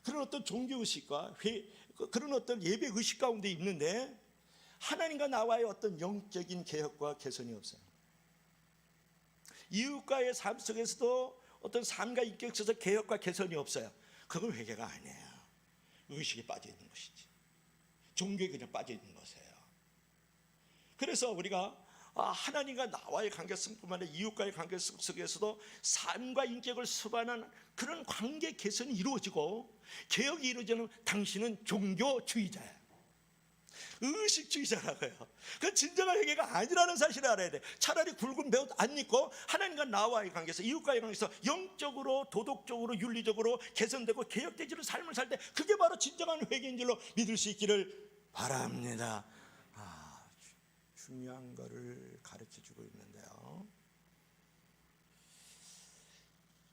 그런 어떤 종교 의식과 그런 어떤 예배 의식 가운데 있는데 하나님과 나와의 어떤 영적인 개혁과 개선이 없어요. 이웃과의 삶 속에서도 어떤 삶과 인격 속에서 개혁과 개선이 없어요. 그건 회개가 아니에요. 의식에 빠져 있는 것이지. 종교에 그냥 빠져 있는 것이에요. 그래서 우리가 하나님과 나와의 관계성뿐만 아니라 이웃과의 관계성 속에서도 삶과 인격을 수반하는 그런 관계 개선이 이루어지고 개혁이 이루어지는 당신은 종교주의자예요. 의식주의자라고요. 그 진정한 회개가 아니라는 사실을 알아야 돼. 차라리 굵은 베옷 안 입고 하나님과 나와의 관계에서 이웃과의 관계에서 영적으로 도덕적으로 윤리적으로 개선되고 개혁되지는 삶을 살 때 그게 바로 진정한 회개인 줄로 믿을 수 있기를 바랍니다. 중요한 거를 가르쳐주고 있는데요.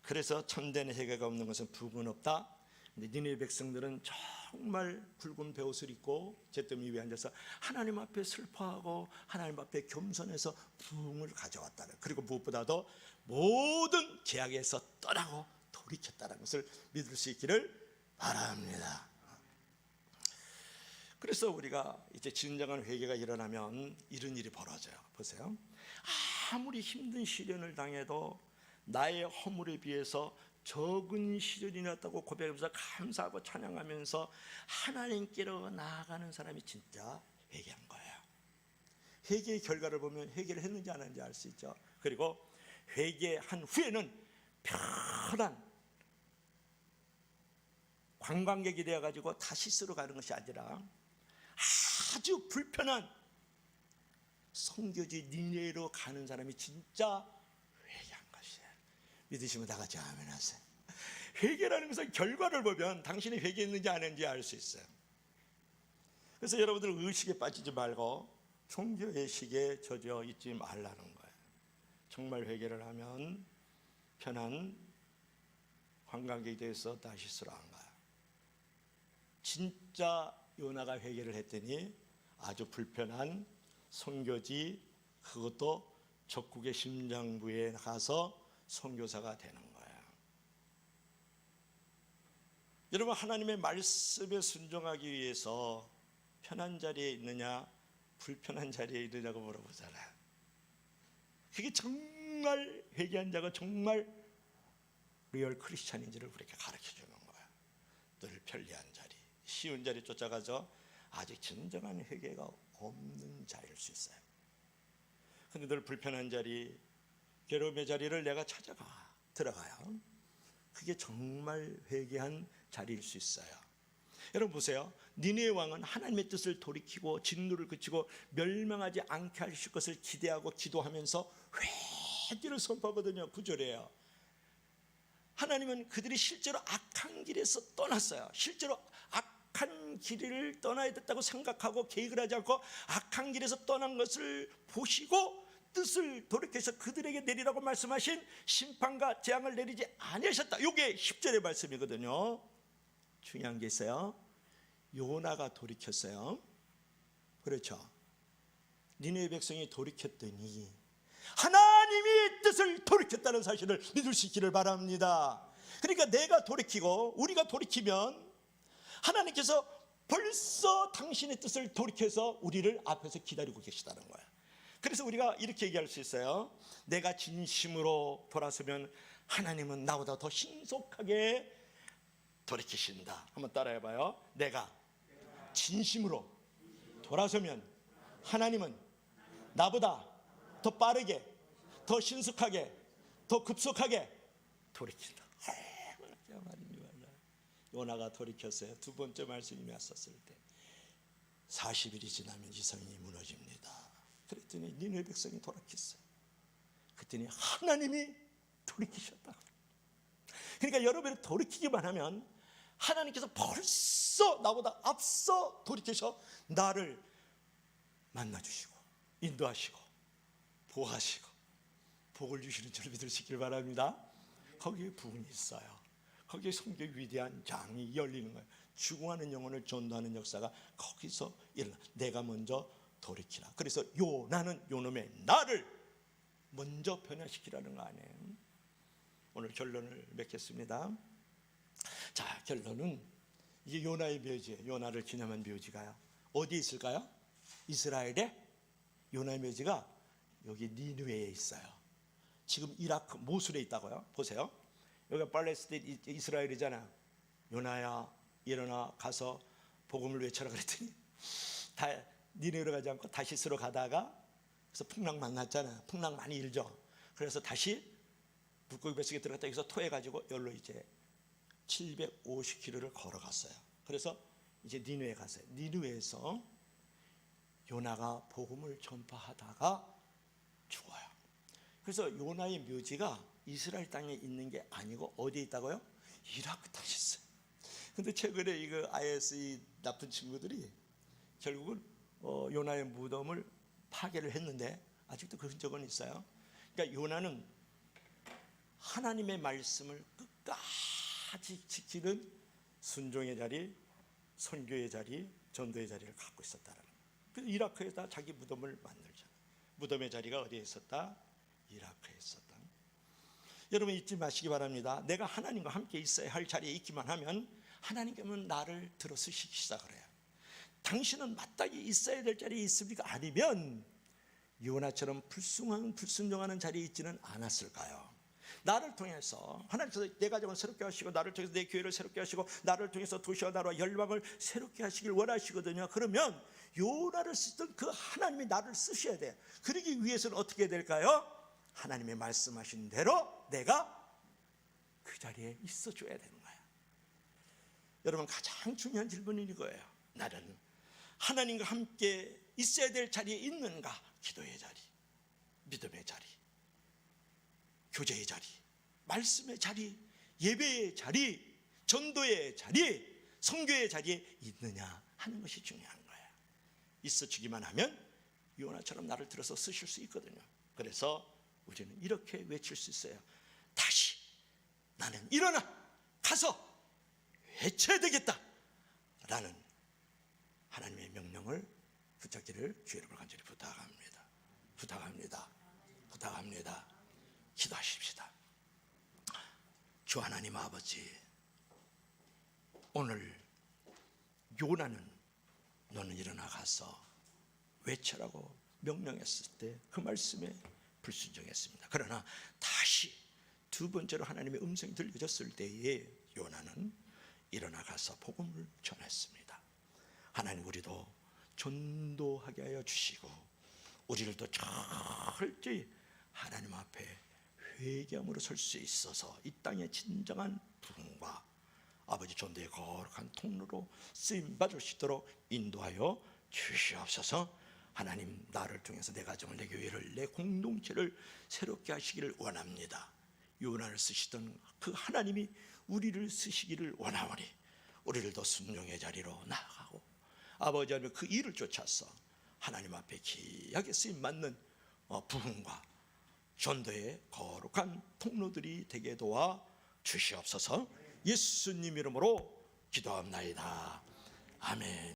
그래서 참된 회개가 없는 것은 부흥은 없다. 근데 니느웨 백성들은 정말 굵은 베옷을 입고 잿더미 위에 앉아서 하나님 앞에 슬퍼하고 하나님 앞에 겸손해서 부흥을 가져왔다는, 그리고 무엇보다도 모든 죄악에서 떠나고 돌이켰다는 것을 믿을 수 있기를 바랍니다. 그래서 우리가 이제 진정한 회개가 일어나면 이런 일이 벌어져요. 보세요. 아무리 힘든 시련을 당해도 나의 허물에 비해서 적은 시련이었다고 고백하면서 감사하고 찬양하면서 하나님께로 나아가는 사람이 진짜 회개한 거예요. 회개의 결과를 보면 회개를 했는지 안 했는지 알 수 있죠. 그리고 회개한 후에는 편한 관광객이 되어가지고 다시스로 가는 것이 아니라 아주 불편한 성교지 니느웨로 가는 사람이 진짜 회개한 것이에요. 믿으시면 다 같이 아멘 하세요. 회개라는 것은 결과를 보면 당신이 회개했는지 안 했는지 알 수 있어요. 그래서 여러분들 의식에 빠지지 말고 종교의식에 젖어 있지 말라는 거예요. 정말 회개를 하면 편한 관광객에 대해서 다시스로 안 가요. 진짜 요나가 회개를 했더니 아주 불편한 선교지, 그것도 적국의 심장부에 가서 선교사가 되는 거예요. 여러분, 하나님의 말씀에 순종하기 위해서 편한 자리에 있느냐 불편한 자리에 있느냐고 물어보잖아요. 그게 정말 회개한 자가 정말 리얼 크리스찬인지를 우리에게 가르쳐주는 거예요. 늘 편리한 자리, 쉬운 자리 쫓아가서 아직 진정한 회개가 없는 자일 수 있어요. 근데 늘 불편한 자리, 괴로움의 자리를 내가 찾아가 들어가요. 그게 정말 회개한 자리일 수 있어요. 여러분 보세요. 니느웨 왕은 하나님의 뜻을 돌이키고 진노를 그치고 멸망하지 않게 하실 것을 기대하고 기도하면서 회개를 선포하거든요. 9절이에요. 하나님은 그들이 실제로 악한 길에서 떠났어요. 실제로 악한 길을 떠나야 됐다고 생각하고 계획을 하지 않고 악한 길에서 떠난 것을 보시고 뜻을 돌이켜서 그들에게 내리라고 말씀하신 심판과 재앙을 내리지 아니하셨다. 이게 10절의 말씀이거든요. 중요한 게 있어요. 요나가 돌이켰어요. 그렇죠. 니느웨 백성이 돌이켰더니 하나님이 뜻을 돌이켰다는 사실을 믿을 수 있기를 바랍니다. 그러니까 내가 돌이키고 우리가 돌이키면 하나님께서 벌써 당신의 뜻을 돌이켜서 우리를 앞에서 기다리고 계시다는 거예요. 그래서 우리가 이렇게 얘기할 수 있어요. 내가 진심으로 돌아서면 하나님은 나보다 더 신속하게 돌이키신다. 한번 따라해봐요. 내가 진심으로 돌아서면 하나님은 나보다 더 빠르게, 더 신속하게, 더 급속하게 돌이킨다. 요나가 돌이켰어요. 두 번째 말씀이 왔었을 때 40일이 지나면 이 성이 무너집니다. 그랬더니 니느웨 백성이 돌이켰어요. 그랬더니 하나님이 돌이키셨다. 그러니까 여러분이 돌이키기만 하면 하나님께서 벌써 나보다 앞서 돌이켜서 나를 만나주시고 인도하시고 보호하시고 복을 주시는 줄 믿을 수 있기를 바랍니다. 거기에 부흥이 있어요. 거기에 성경의 위대한 장이 열리는 거예요. 죽어가는 영혼을 전도하는 역사가 거기서 일어나. 내가 먼저 돌이키라. 그래서 요나는 요놈의 나를 먼저 변화시키라는 거 아니에요. 오늘 결론을 맺겠습니다. 자, 결론은 이게 요나의 묘지예요. 요나를 기념한 묘지가요. 어디에 있을까요? 이스라엘의 요나의 묘지가 여기 니느웨에 있어요. 지금 이라크 모술에 있다고요. 보세요. 여기가 팔레스타인 이스라엘이잖아요. 요나야 일어나 가서 복음을 외쳐라 그랬더니 다 니느웨로 가지 않고 다시스로 가다가 그래서 풍랑 만났잖아요. 풍랑 많이 일죠. 그래서 다시 물고기 뱃속에 들어갔다 여기서 토해가지고 여기로 이제 750km를 걸어갔어요. 그래서 이제 니느웨에 갔어요. 니느웨에서 요나가 복음을 전파하다가 죽어요. 그래서 요나의 묘지가 이스라엘 땅에 있는 게 아니고 어디에 있다고요? 이라크 다시스. 근데 최근에 이거 IS 나쁜 친구들이 결국은 요나의 무덤을 파괴를 했는데 아직도 그 흔적은 있어요. 그러니까 요나는 하나님의 말씀을 끝까지 지키는 순종의 자리, 선교의 자리, 전도의 자리를 갖고 있었다는 거예요. 그래서 이라크에다 자기 무덤을 만들잖아요. 무덤의 자리가 어디에 있었다? 이라크에 있었다. 여러분 잊지 마시기 바랍니다. 내가 하나님과 함께 있어야 할 자리에 있기만 하면 하나님께서는 나를 들어쓰시기 시작을 해요. 당신은 마땅히 있어야 될 자리에 있습니까? 아니면 요나처럼 불순종하는 자리에 있지는 않았을까요? 나를 통해서 하나님께서 내 가정을 새롭게 하시고 나를 통해서 내 교회를 새롭게 하시고 나를 통해서 도시와 나라와 열방을 새롭게 하시길 원하시거든요. 그러면 요나를 쓰던 그 하나님이 나를 쓰셔야 돼요. 그러기 위해서는 어떻게 해야 될까요? 하나님의 말씀하신 대로 내가 그 자리에 있어줘야 되는 거예요. 여러분 가장 중요한 질문은 이거예요. 나는 하나님과 함께 있어야 될 자리에 있는가? 기도의 자리, 믿음의 자리, 교제의 자리, 말씀의 자리, 예배의 자리, 전도의 자리, 선교의 자리에 있느냐 하는 것이 중요한 거예요. 있어주기만 하면 요나처럼 나를 들어서 쓰실 수 있거든요. 그래서 우리는 이렇게 외칠 수 있어요. 다시 나는 일어나 가서 외쳐야 되겠다 라는 하나님의 명령을 붙잡기를 주의 이름으로 간절히 부탁합니다. 부탁합니다. 기도하십시다. 주 하나님 아버지, 오늘 요나는 너는 일어나 가서 외쳐라고 명령했을 때 그 말씀에 불순종했습니다. 그러나 다시 두 번째로 하나님의 음성이 들려졌을 때에 요나는 일어나 가서 복음을 전했습니다. 하나님 우리도 전도하게 하여 주시고 우리를 또 철저히 하나님 앞에 회개함으로 설 수 있어서 이 땅의 진정한 부흥과 아버지 전도의 거룩한 통로로 쓰임받을 수 있도록 인도하여 주시옵소서. 하나님, 나를 통해서 내 가정을, 내 교회를, 내 공동체를 새롭게 하시기를 원합니다. 요나를 쓰시던 그 하나님이 우리를 쓰시기를 원하오니 우리를 더 순종의 자리로 나아가고 아버지 하나님 그 일을 쫓아서 하나님 앞에 귀하게 쓰임받는 부흥과 전도의 거룩한 통로들이 되게 도와 주시옵소서. 예수님 이름으로 기도합나이다. 아멘.